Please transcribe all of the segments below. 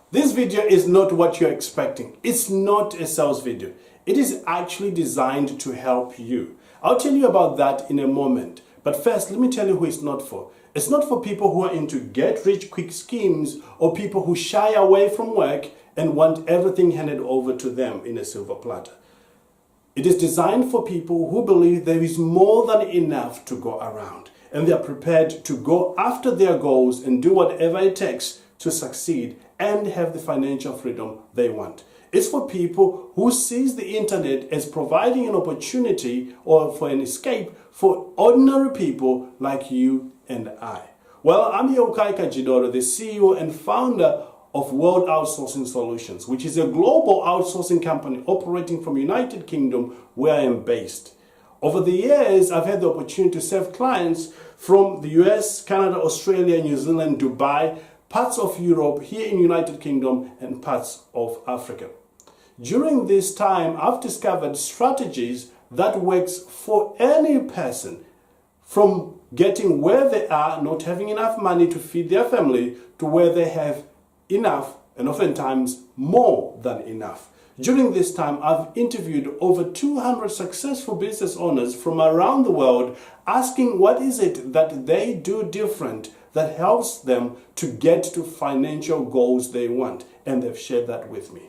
This video is not what you're expecting. It's not a sales video. It is actually designed to help you. I'll tell you about that in a moment. But first, let me tell you who it's not for. It's not for people who are into get-rich-quick schemes or people who shy away from work and want everything handed over to them in a silver platter. It is designed for people who believe there is more than enough to go around, and they are prepared to go after their goals and do whatever it takes to succeed and have the financial freedom they want. It's for people who sees the internet as providing an opportunity or for an escape for ordinary people like you and I. Well, I'm Yokai Kajidoro, the CEO and founder of World Outsourcing Solutions, which is a global outsourcing company operating from United Kingdom, where I am based. Over the years, I've had the opportunity to serve clients from the US, Canada, Australia, New Zealand, Dubai, parts of Europe, here in United Kingdom, and parts of Africa. During this time, I've discovered strategies that works for any person, from getting where they are, not having enough money to feed their family, to where they have enough and oftentimes more than enough. During this time, I've interviewed over 200 successful business owners from around the world, asking what is it that they do different that helps them to get to financial goals they want, and they've shared that with me.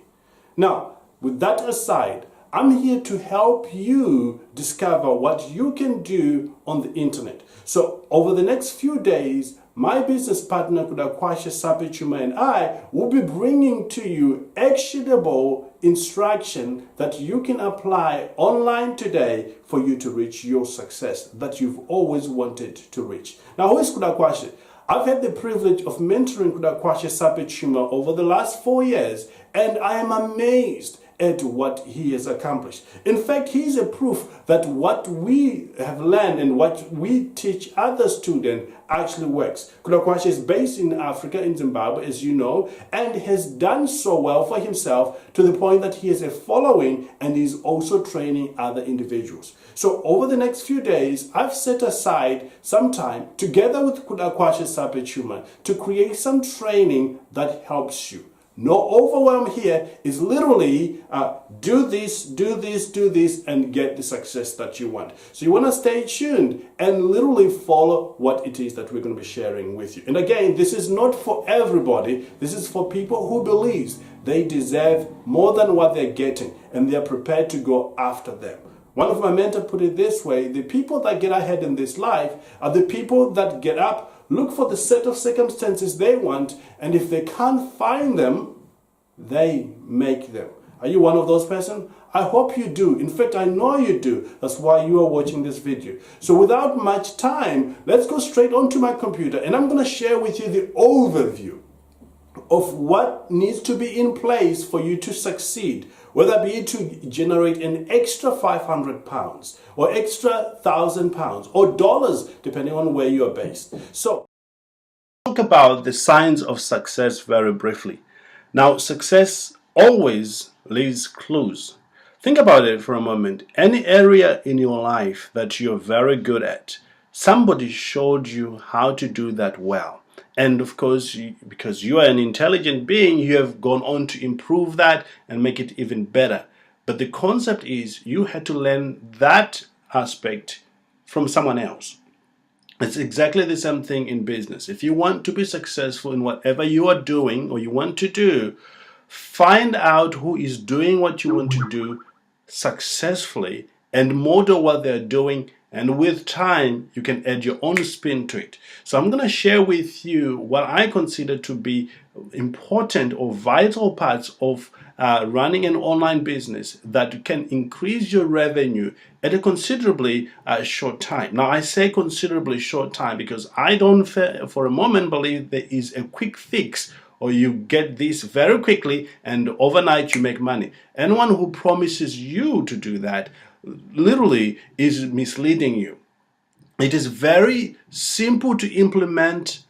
Now, with that aside, I'm here to help you discover what you can do on the internet. So over the next few days, my business partner Kudakwashe Sapechuma and I will be bringing to you actionable instruction that you can apply online today for you to reach your success that you've always wanted to reach. Now, who is Kudakwashe? I've had the privilege of mentoring Kudakwashe Sapechuma over the last 4 years, and I am amazed at what he has accomplished. In fact, he is a proof that what we have learned and what we teach other students actually works. Kudakwashe is based in Africa, in Zimbabwe, as you know, and has done so well for himself to the point that he has a following and is also training other individuals. So over the next few days, I've set aside some time together with Kudakwashe Sapechuma to create some training that helps you. No overwhelm here, is literally do this, and get the success that you want. So you want to stay tuned and literally follow what it is that we're going to be sharing with you. And again, this is not for everybody. This is for people who believe they deserve more than what they're getting, and they're prepared to go after them. One of my mentors put it this way: the people that get ahead in this life are the people that get up, look for the set of circumstances they want, and if they can't find them, they make them. Are you one of those persons? I hope you do. In fact, I know you do. That's why you are watching this video. So without much time, let's go straight onto my computer, and I'm going to share with you the overview of what needs to be in place for you to succeed, whether it be to generate an extra £500 or extra £1,000 or dollars, depending on where you are based. So, talk about the signs of success very briefly. Now, success always leaves clues. Think about it for a moment. Any area in your life that you're very good at, somebody showed you how to do that well. And of course, because you are an intelligent being, you have gone on to improve that and make it even better. But the concept is you had to learn that aspect from someone else. It's exactly the same thing in business. If you want to be successful in whatever you are doing or you want to do, find out who is doing what you want to do successfully and model what they're doing, and with time you can add your own spin to it. So I'm going to share with you what I consider to be important or vital parts of running an online business that can increase your revenue at a considerably short time. Now, I say considerably short time because I don't for a moment believe there is a quick fix or you get this very quickly and overnight you make money. Anyone who promises you to do that literally is misleading you. It is very simple to implement,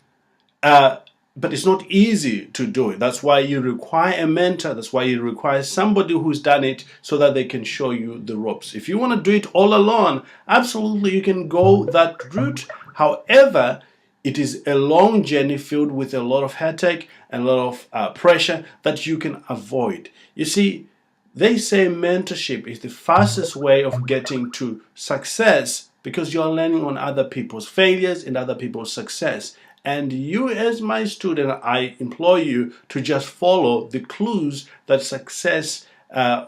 but it's not easy to do it. That's why you require a mentor. That's why you require somebody who's done it so that they can show you the ropes. If you want to do it all alone, absolutely you can go that route. However, It is a long journey filled with a lot of headache and a lot of pressure that you can avoid. You see, they say mentorship is the fastest way of getting to success because you're learning on other people's failures and other people's success. And you, as my student, I implore you to just follow the clues that success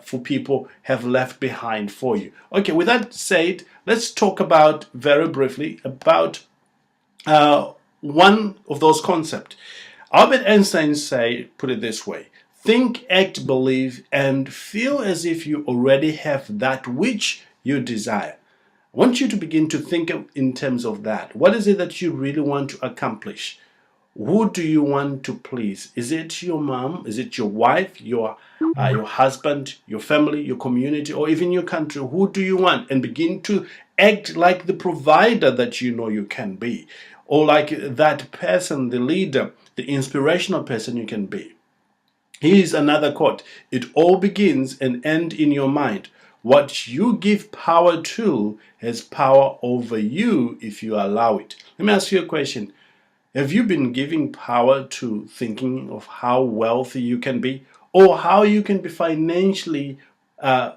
for people have left behind for you. Okay, with that said, let's talk about very briefly about one of those concepts. Albert Einstein put it this way: think, act, believe, and feel as if you already have that which you desire. I want you to begin to think in terms of that. What is it that you really want to accomplish? Who do you want to please? Is it your mom? Is it your wife, your husband, your family, your community, or even your country? Who do you want? And begin to act like the provider that you know you can be, or like that person, the leader, the inspirational person you can be. Here's another quote: it all begins and ends in your mind. What you give power to has power over you if you allow it. Let me ask you a question. Have you been giving power to thinking of how wealthy you can be, or how you can be financially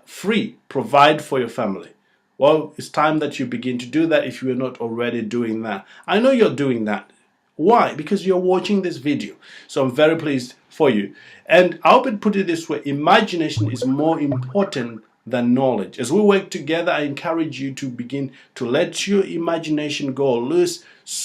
free, provide for your family? Well, it's time that you begin to do that if you are not already doing that. I know you're doing that. Why? Because you're watching this video. So I'm very pleased for you. And Albert put it this way: imagination is more important than knowledge. As we work together, I encourage you to begin to let your imagination go loose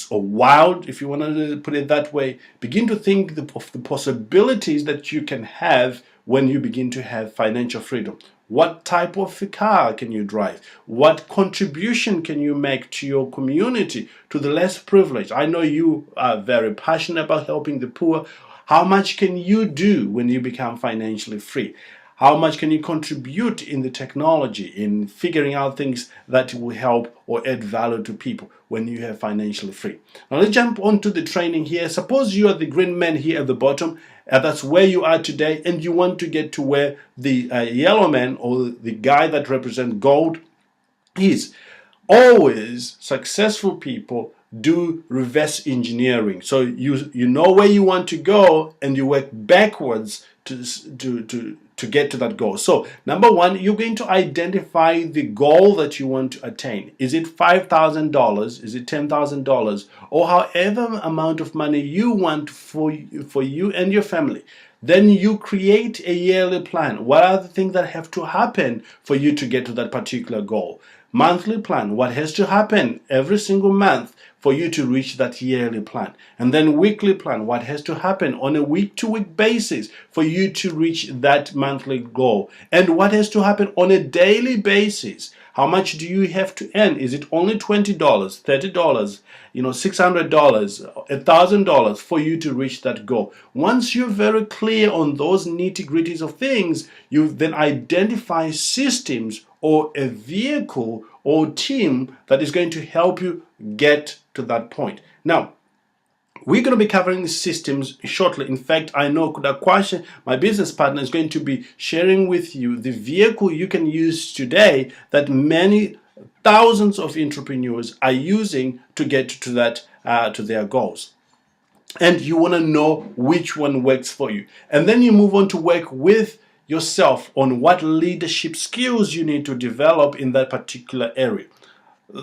or wild, if you want to put it that way. Begin to think of the possibilities that you can have when you begin to have financial freedom. What type of car can you drive? What contribution can you make to your community, to the less privileged? I know you are very passionate about helping the poor. How much can you do when you become financially free? How much can you contribute in the technology, in figuring out things that will help or add value to people when you have financially free? Now let's jump onto the training here. Suppose you are the green man here at the bottom. That's where you are today, and you want to get to where the yellow man, or the guy that represents gold, is. Always successful people do reverse engineering. So you know where you want to go, and you work backwards to get to that goal. So number one, you're going to identify the goal that you want to attain. Is it $5,000? Is it $10,000? Or however amount of money you want for you and your family. Then you create a yearly plan. What are the things that have to happen for you to get to that particular goal? Monthly plan. What has to happen every single month for you to reach that yearly plan? And then weekly plan. What has to happen on a week-to-week basis for you to reach that monthly goal? And what has to happen on a daily basis? How much do you have to earn? Is it only $20, $30, $600, $1,000 for you to reach that goal? Once you're very clear on those nitty-gritties of things, you then identify systems or a vehicle or team that is going to help you get to that point. Now, we're going to be covering systems shortly. In fact, I know Kudakwashe, my business partner, is going to be sharing with you the vehicle you can use today that many thousands of entrepreneurs are using to get to that to their goals. And you want to know which one works for you. And then you move on to work with yourself on what leadership skills you need to develop in that particular area.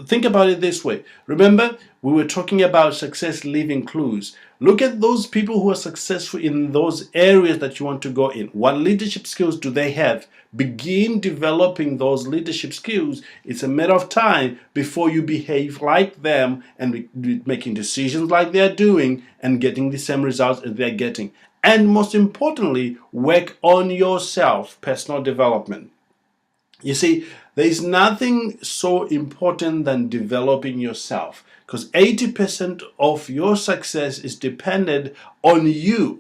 Think about it this way. Remember, we were talking about success leaving clues. Look at those people who are successful in those areas that you want to go in. What leadership skills do they have? Begin developing those leadership skills. It's a matter of time before you behave like them and making decisions like they're doing and getting the same results as they're getting. And most importantly, work on yourself, personal development. You see, there is nothing so important than developing yourself, because 80% of your success is dependent on you,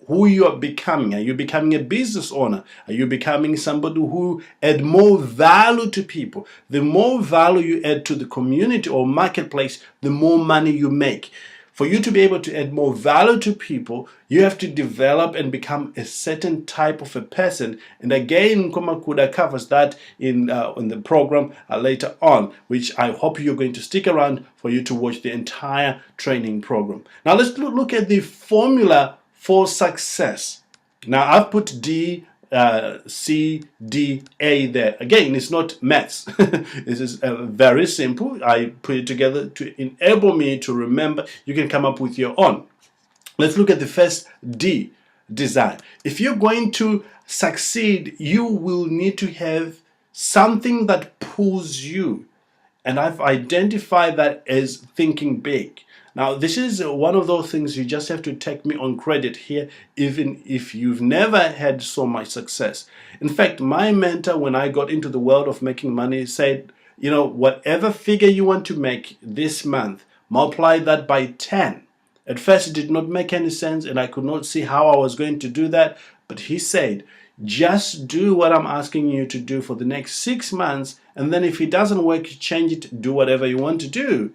who you are becoming. Are you becoming a business owner? Are you becoming somebody who add more value to people? The more value you add to the community or marketplace, the more money you make. For you to be able to add more value to people, you have to develop and become a certain type of a person. And again, Komakuda covers that in the program later on, which I hope you're going to stick around for you to watch the entire training program. Now let's look at the formula for success. Now I've put D, C, D, A there. Again, it's not maths. This is very simple. I put it together to enable me to remember. You can come up with your own. Let's look at the first D, design. If you're going to succeed, you will need to have something that pulls you. And I've identified that as thinking big. Now, this is one of those things you just have to take me on credit here, even if you've never had so much success. In fact, my mentor, when I got into the world of making money, said, you know, whatever figure you want to make this month, multiply that by 10. At first, it did not make any sense, and I could not see how I was going to do that. But he said, just do what I'm asking you to do for the next 6 months, and then if it doesn't work, change it, do whatever you want to do.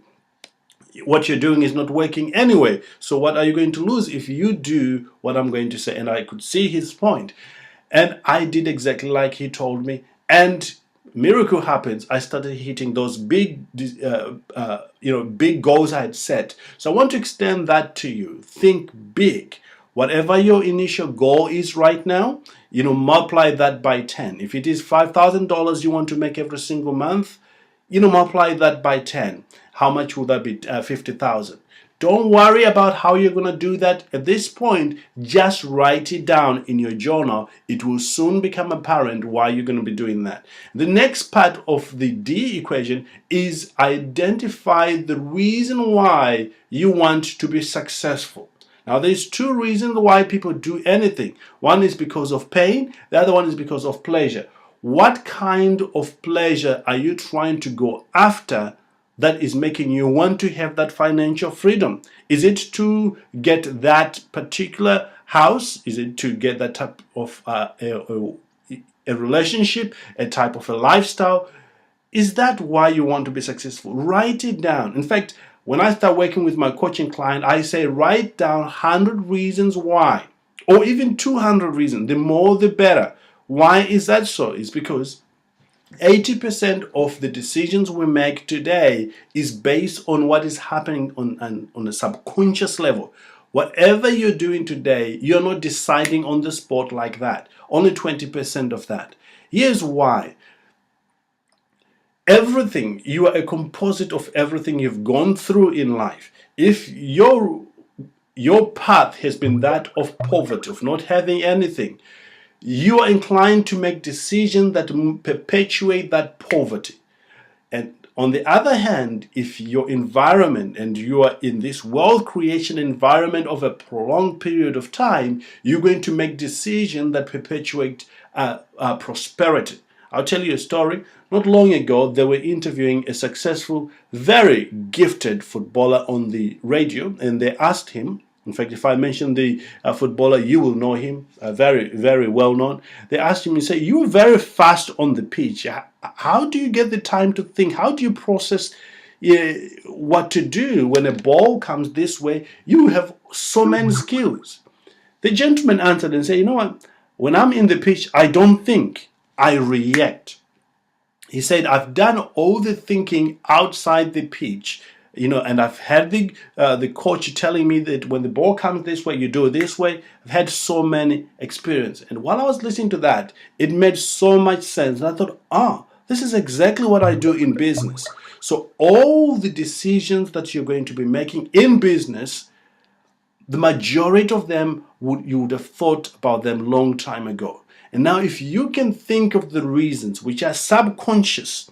What you're doing is not working anyway. So what are you going to lose if you do what I'm going to say? And I could see his point. And I did exactly like he told me. And miracle happens. I started hitting those big, big goals I had set. So I want to extend that to you. Think big. Whatever your initial goal is right now, multiply that by 10. If it is $5,000 you want to make every single month, multiply that by 10. How much will that be? 50,000. Don't worry about how you're going to do that. At this point, just write it down in your journal. It will soon become apparent why you're going to be doing that. The next part of the D equation is identify the reason why you want to be successful. Now, there's 2 reasons why people do anything. One is because of pain. The other one is because of pleasure. What kind of pleasure are you trying to go after that is making you want to have that financial freedom? Is it to get that particular house? Is it to get that type of a relationship, a type of a lifestyle? Is that why you want to be successful? Write it down. In fact, when I start working with my coaching client, I say write down 100 reasons why, or even 200 reasons. The more, the better. Why is that so? It's because 80% of the decisions we make today is based on what is happening on a subconscious level. Whatever you're doing today, you're not deciding on the spot like that. Only 20% of that. Here's why. Everything, you are a composite of everything you've gone through in life. If your path has been that of poverty, of not having anything, you are inclined to make decisions that perpetuate that poverty. And on the other hand, if your environment and you are in this wealth creation environment of a prolonged period of time, you're going to make decisions that perpetuate prosperity. I'll tell you a story. Not long ago, they were interviewing a successful, very gifted footballer on the radio, and they asked him, in fact, if I mention the footballer, you will know him, very, very well known. They asked him, say, you are very fast on the pitch. How do you get the time to think? How do you process what to do when a ball comes this way? You have so many skills. The gentleman answered and said, you know what? When I'm in the pitch, I don't think, I react. He said, I've done all the thinking outside the pitch. And I've had the coach telling me that when the ball comes this way, you do it this way. I've had so many experience. And while I was listening to that, it made so much sense. And I thought, this is exactly what I do in business. So all the decisions that you're going to be making in business, the majority of them, you would have thought about them long time ago. And now if you can think of the reasons which are subconscious,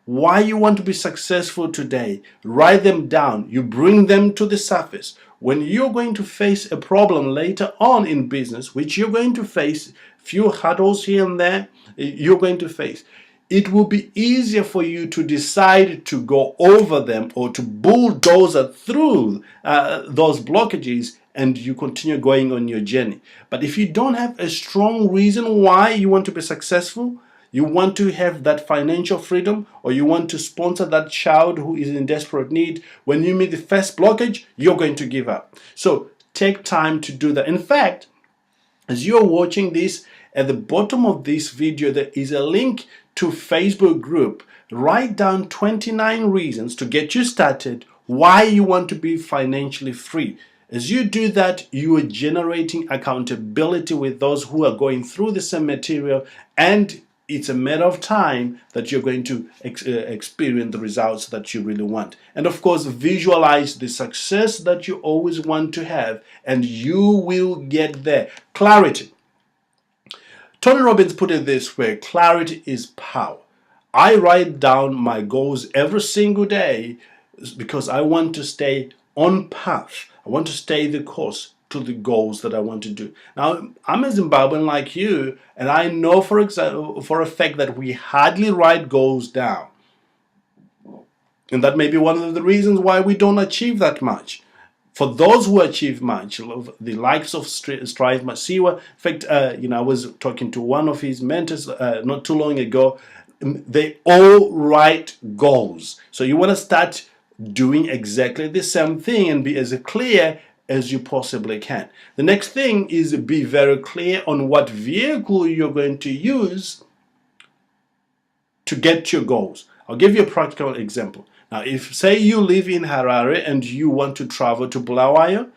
why you want to be successful today, write them down. You bring them to the surface. When you're going to face a problem later on in business, which you're going to face, few hurdles here and there, you're going to face, it will be easier for you to decide to go over them or to bulldoze through those blockages, and you continue going on your journey. But if you don't have a strong reason why you want to be successful, You want to have that financial freedom, or you want to sponsor that child who is in desperate need. When you meet the first blockage, you're going to give up. So take time to do that. In fact, as you're watching this, at the bottom of this video, there is a link to Facebook group. Write down 29 reasons to get you started, why you want to be financially free. As you do that, you are generating accountability with those who are going through the same material, and it's a matter of time that you're going to experience the results that you really want. And of course, visualize the success that you always want to have, and you will get there. Clarity. Tony Robbins put it this way: clarity is power. I write down my goals every single day because I want to stay on path. I want to stay the course to the goals that I want to do. Now, I'm a Zimbabwean like you, and I know for a fact that we hardly write goals down. And that may be one of the reasons why we don't achieve that much. For those who achieve much, the likes of Strive Masiyiwa, in fact, I was talking to one of his mentors not too long ago. They all write goals. So you want to start doing exactly the same thing and be as clear as you possibly can. The next thing is be very clear on what vehicle you're going to use to get your goals. I'll give you a practical example. Now, if say you live in Harare and you want to travel to Bulawayo,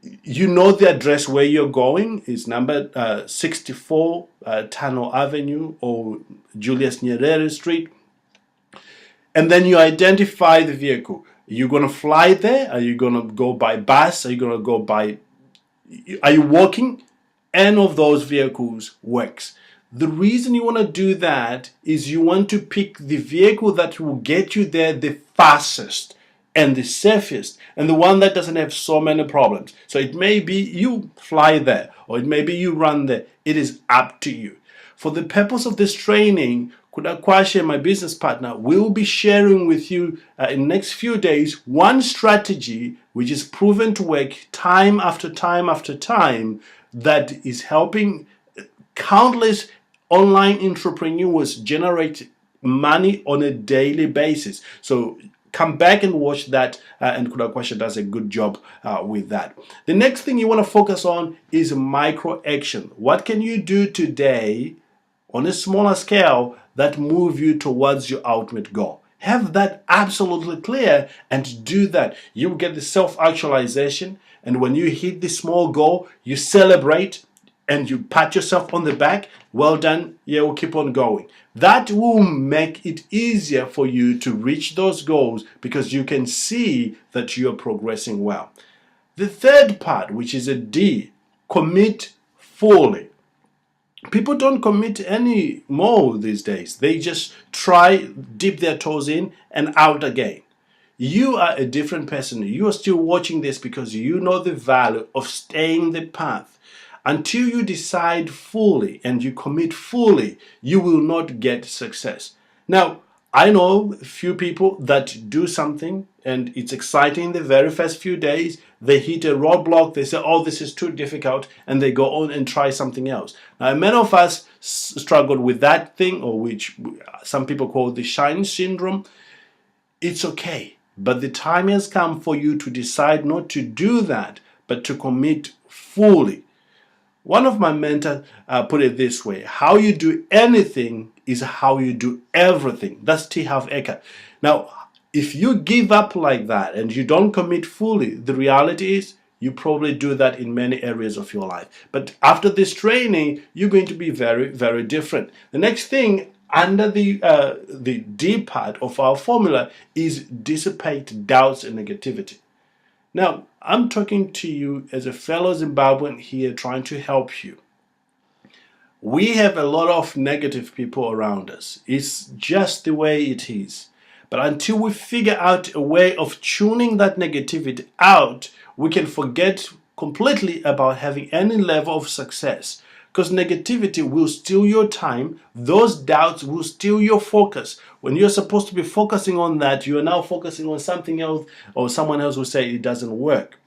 you know the address where you're going is number 64 Tano Avenue or Julius Nyerere Street. And then you identify the vehicle. You're going to fly there? Are you going to go by bus? Are you going to go by... Are you walking? Any of those vehicles works. The reason you want to do that is you want to pick the vehicle that will get you there the fastest and the safest, and the one that doesn't have so many problems. So it may be you fly there, or it may be you run there. It is up to you. For the purpose of this training, Kudakwashe, my business partner, will be sharing with you in the next few days one strategy which is proven to work time after time after time, that is helping countless online entrepreneurs generate money on a daily basis. So come back and watch that, and Kudakwashe does a good job with that. The next thing you want to focus on is micro action. What can you do today on a smaller scale that move you towards your ultimate goal? Have that absolutely clear and do that. You get the self-actualization, and when you hit the small goal, you celebrate and you pat yourself on the back. Well done. Yeah, we'll keep on going. That will make it easier for you to reach those goals because you can see that you're progressing well. The third part, which is a D, commit fully. People don't commit any more these days. They just try, dip their toes in and out again. You are a different person. You are still watching this because you know the value of staying the path. Until you decide fully and you commit fully, you will not get success. Now, I know a few people that do something and it's exciting the very first few days. They hit a roadblock, they say, oh, this is too difficult, and they go on and try something else. Now, many of us struggled with that thing, or which some people call the shine syndrome. It's okay, but the time has come for you to decide not to do that, but to commit fully. One of my mentors put it this way: how you do anything is how you do everything. That's T. Harv Eker. Now, if you give up like that and you don't commit fully, the reality is you probably do that in many areas of your life. But after this training, you're going to be very, very different. The next thing under the D part of our formula is dissipate doubts and negativity. Now, I'm talking to you as a fellow Zimbabwean here trying to help you. We have a lot of negative people around us. It's just the way it is. But until we figure out a way of tuning that negativity out, we can forget completely about having any level of success. Because negativity will steal your time. Those doubts will steal your focus. When you're supposed to be focusing on that, you are now focusing on something else, or someone else will say it doesn't work.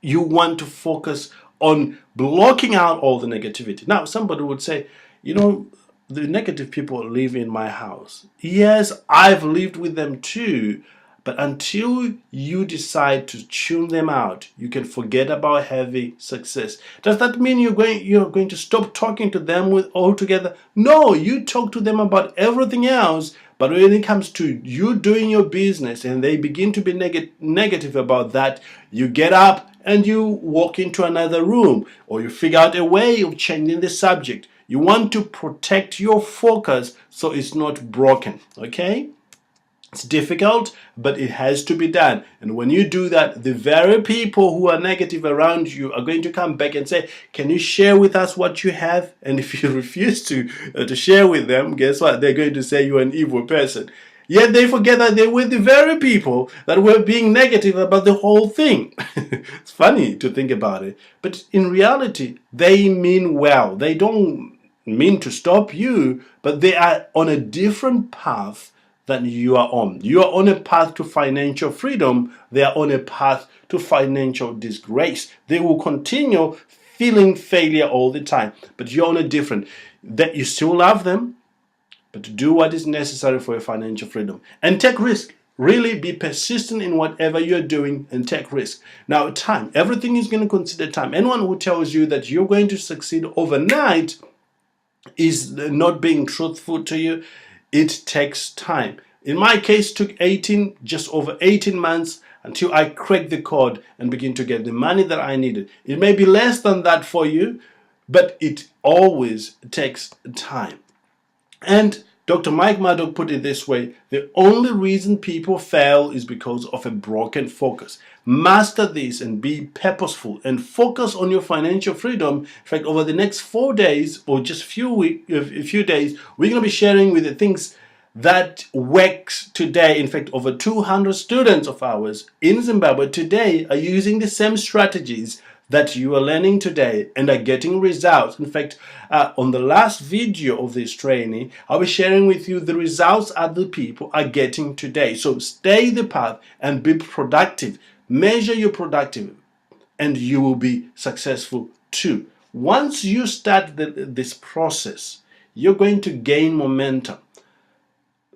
You want to focus on blocking out all the negativity. Now, somebody would say, you know, the negative people live in my house. Yes, I've lived with them too. But until you decide to tune them out, you can forget about heavy success. Does that mean you're going to stop talking to them altogether? No, you talk to them about everything else. But when it comes to you doing your business and they begin to be negative about that, you get up and you walk into another room, or you figure out a way of changing the subject. You want to protect your focus so it's not broken, okay? It's difficult, but it has to be done. And when you do that, the very people who are negative around you are going to come back and say, can you share with us what you have? And if you refuse to share with them, guess what? They're going to say you're an evil person. Yet they forget that they were the very people that were being negative about the whole thing. It's funny to think about it. But in reality, they mean well. They don't mean to stop you, but they are on a different path than you are on. You are on a path to financial freedom. They are on a path to financial disgrace. They will continue feeling failure all the time. But you're on a different. That you still love them, but do what is necessary for your financial freedom. And take risk. Really be persistent in whatever you're doing and take risk. Now, time. Everything is going to consider time. Anyone who tells you that you're going to succeed overnight is not being truthful to you. It takes time. In my case, it took just over 18 months until I cracked the code and begin to get the money that I needed. It may be less than that for you, but it always takes time. And Dr. Mike Murdock put it this way: the only reason people fail is because of a broken focus. Master this and be purposeful and focus on your financial freedom. In fact, over the next 4 days or just a few days, we're going to be sharing with the things that works today. In fact, over 200 students of ours in Zimbabwe today are using the same strategies that you are learning today and are getting results. In fact, on the last video of this training, I'll be sharing with you the results other people are getting today. So stay the path and be productive. Measure your productivity and you will be successful too. Once you start this process, you're going to gain momentum.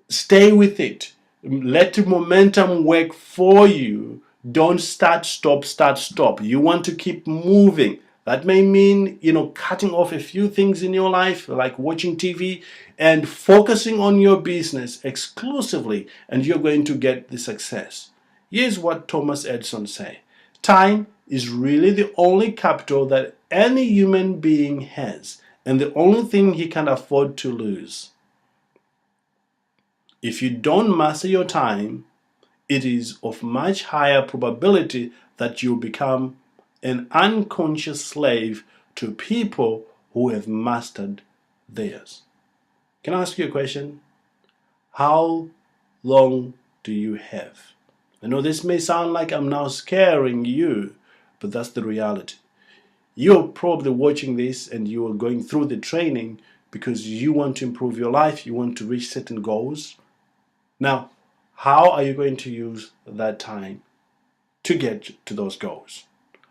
Stay with it. Let the momentum work for you. Don't start, stop. You want to keep moving. That may mean, cutting off a few things in your life, like watching TV, and focusing on your business exclusively, and you're going to get the success. Here's what Thomas Edison said: time is really the only capital that any human being has, and the only thing he can afford to lose. If you don't master your time, it is of much higher probability that you'll become an unconscious slave to people who have mastered theirs. Can I ask you a question? How long do you have? I know this may sound like I'm now scaring you, but that's the reality. You're probably watching this and you are going through the training because you want to improve your life, you want to reach certain goals. Now, how are you going to use that time to get to those goals?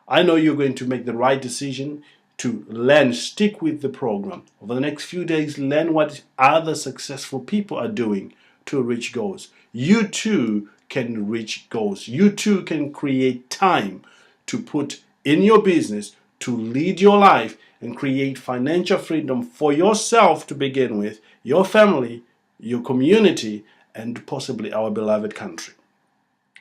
I know you're going to make the right decision to learn, stick with the program. Over the next few days, learn what other successful people are doing to reach goals. You too can reach goals. You too can create time to put in your business, to lead your life and create financial freedom for yourself to begin with, your family, your community, and possibly our beloved country.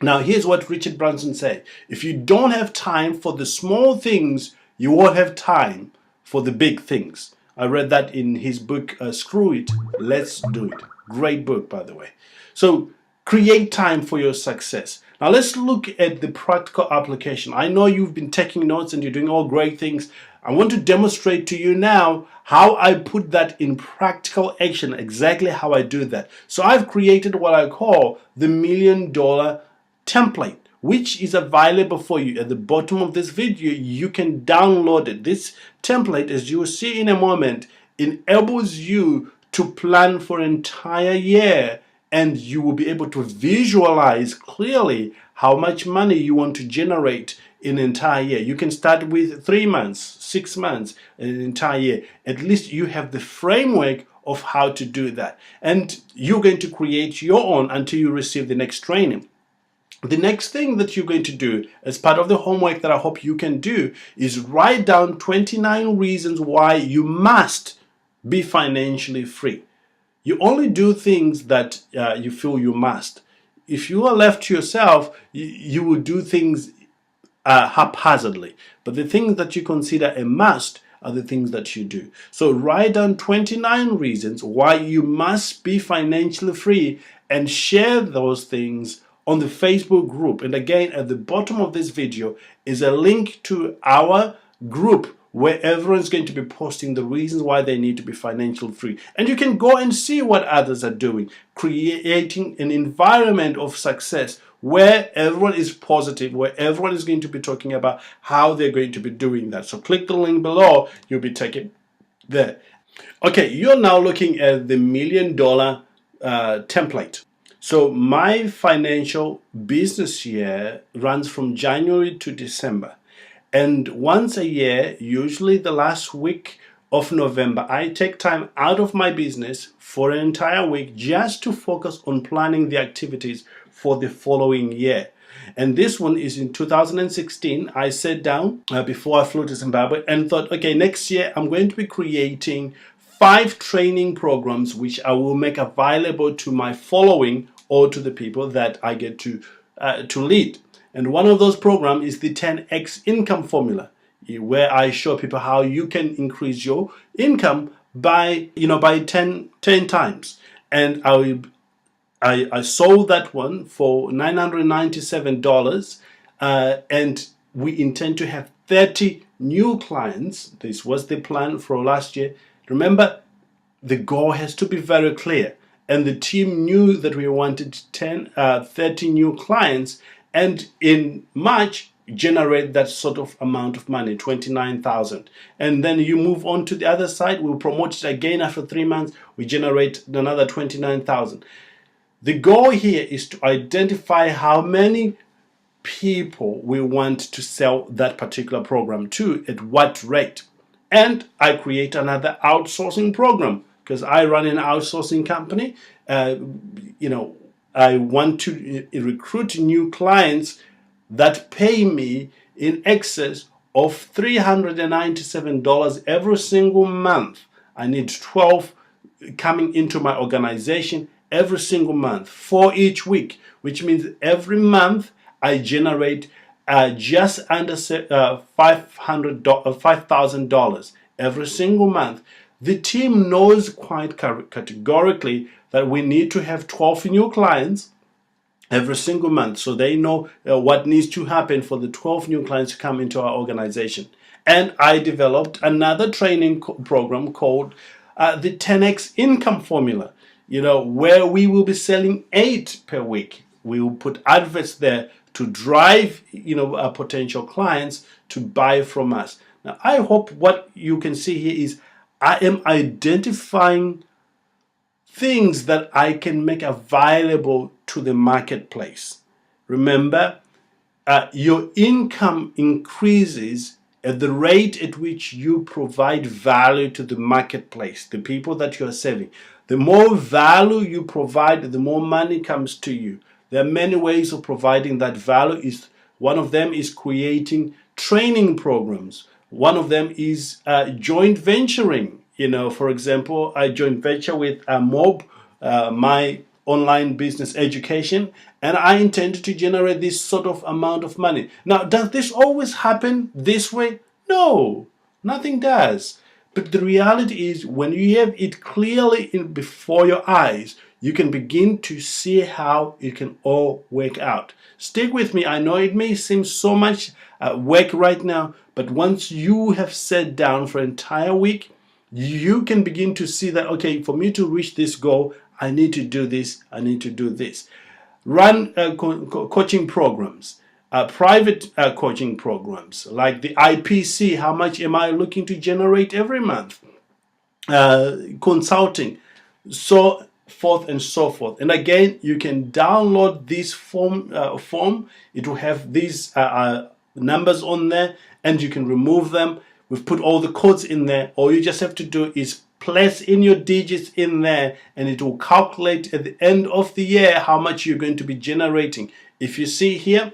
Now, here's what Richard Branson said: if you don't have time for the small things, you won't have time for the big things. I read that in his book, Screw It, Let's Do It. Great book, by the way. So create time for your success. Now let's look at the practical application. I know you've been taking notes and you're doing all great things. I want to demonstrate to you now how I put that in practical action, exactly how I do that. So I've created what I call the $1 Million template, which is available for you at the bottom of this video. You can download it. This template, as you will see in a moment, enables you to plan for an entire year, and you will be able to visualize clearly how much money you want to generate in an entire year. You can start with 3 months, 6 months, an entire year. At least you have the framework of how to do that. And you're going to create your own until you receive the next training. The next thing that you're going to do as part of the homework that I hope you can do is write down 29 reasons why you must be financially free. You only do things that you feel you must. If you are left to yourself, you will do things haphazardly. But the things that you consider a must are the things that you do. So write down 29 reasons why you must be financially free and share those things on the Facebook group. And again, at the bottom of this video is a link to our group where everyone's going to be posting the reasons why they need to be financially free. And you can go and see what others are doing, creating an environment of success where everyone is positive, where everyone is going to be talking about how they're going to be doing that. So click the link below, you'll be taken there. Okay, you're now looking at the $1 million template. So my financial business year runs from January to December. And once a year, usually the last week of November, I take time out of my business for an entire week just to focus on planning the activities for the following year. And this one is in 2016. I sat down before I flew to Zimbabwe and thought, okay, next year I'm going to be creating 5 training programs which I will make available to my following or to the people that I get to lead. And one of those programs is the 10x income formula, where I show people how you can increase your income by 10 times. And I sold that one for $997, and we intend to have 30 new clients. This was the plan for last year. Remember, the goal has to be very clear. And the team knew that we wanted 30 new clients, and in March generate that sort of amount of money, 29,000. And then you move on to the other side, we'll promote it again after 3 months, we generate another 29,000. The goal here is to identify how many people we want to sell that particular program to, at what rate. And I create another outsourcing program, because I run an outsourcing company. I want to recruit new clients that pay me in excess of $397 every single month. I need 12 coming into my organization every single month, 4 each week, which means every month I generate just under $5,000 every single month. The team knows quite categorically that we need to have 12 new clients every single month. So they know what needs to happen for the 12 new clients to come into our organization. And I developed another training program called the 10x income formula, where we will be selling 8 per week. We will put adverts there to drive, our potential clients to buy from us. Now, I hope what you can see here is I am identifying things that I can make available to the marketplace. Remember, your income increases at the rate at which you provide value to the marketplace, the people that you're serving. The more value you provide, the more money comes to you. There are many ways of providing that value. One of them is creating training programs. One of them is joint venturing. For example, I joint venture with Mob, my online business education, and I intend to generate this sort of amount of money. Now, does this always happen this way? No, nothing does. But the reality is, when you have it clearly before your eyes, you can begin to see how it can all work out. Stick with me. I know it may seem so much work right now, but once you have sat down for an entire week, you can begin to see that, okay, for me to reach this goal, I need to do this, I need to do this. Run coaching programs, private coaching programs, like the IPC, how much am I looking to generate every month? Consulting, so forth and so forth. And again, you can download this form. It will have these numbers on there, and you can remove them. We've put all the codes in there. All you just have to do is place in your digits in there, and it will calculate at the end of the year how much you're going to be generating. If you see here,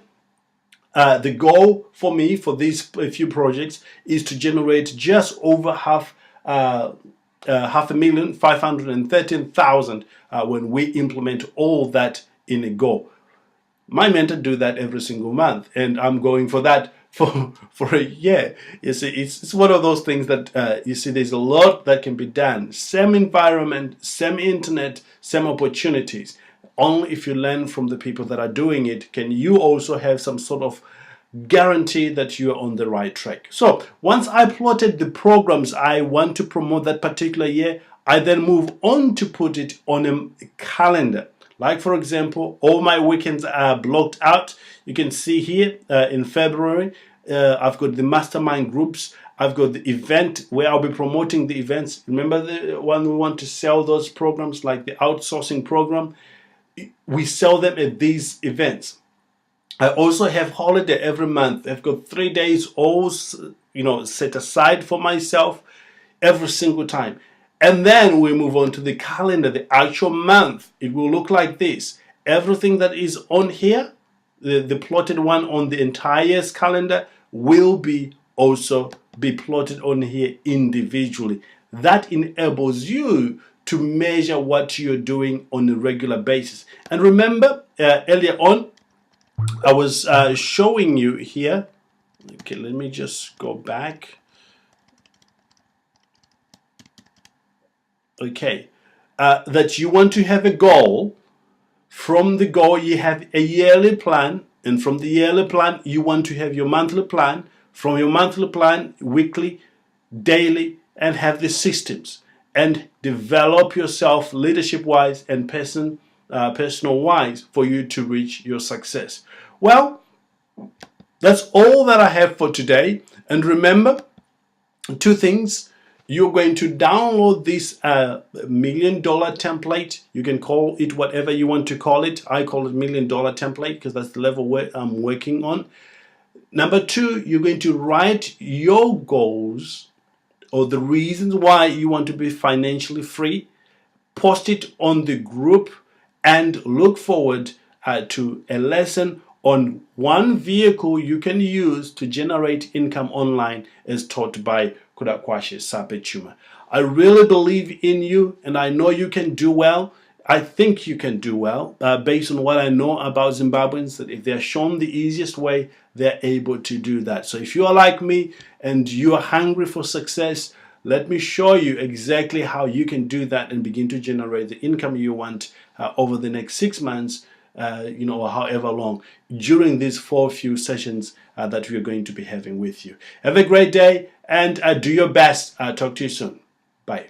the goal for me for these few projects is to generate just over $513,000 when we implement all that in a go. My mentor do that every single month, and I'm going for that for a year. You see, it's one of those things that you see, there's a lot that can be done. Same environment, same internet, same opportunities. Only if you learn from the people that are doing it can you also have some sort of guarantee that you are on the right track. So once I plotted the programs I want to promote that particular year, I then move on to put it on a calendar. Like, for example, all my weekends are blocked out. You can see here in February, I've got the mastermind groups. I've got the event where I'll be promoting the events. Remember the one we want to sell those programs, like the outsourcing program? We sell them at these events. I also have holiday every month. I've got 3 days all, set aside for myself every single time. And then we move on to the calendar, the actual month. It will look like this. Everything that is on here, the plotted one on the entire year's calendar, will be also be plotted on here individually. That enables you to measure what you're doing on a regular basis. And remember, earlier on, I was showing you here. Okay, let me just go back. Okay, that you want to have a goal. From the goal, you have a yearly plan, and from the yearly plan, you want to have your monthly plan. From your monthly plan, weekly, daily, and have the systems, and develop yourself leadership-wise and personal-wise for you to reach your success. Well, that's all that I have for today. And remember, 2 things. You're going to download this $1 million template. You can call it whatever you want to call it. I call it $1 million template because that's the level where I'm working on. Number 2, you're going to write your goals or the reasons why you want to be financially free. Post it on the group and look forward to a lesson on one vehicle you can use to generate income online as taught by Kudakwashe Sapechuma. I really believe in you, and I know you can do well. I think you can do well based on what I know about Zimbabweans, that if they're shown the easiest way, they're able to do that. So if you are like me and you are hungry for success, let me show you exactly how you can do that and begin to generate the income you want over the next 6 months, or however long, during these 4 few sessions that we are going to be having with you. Have a great day and do your best. Talk to you soon. Bye.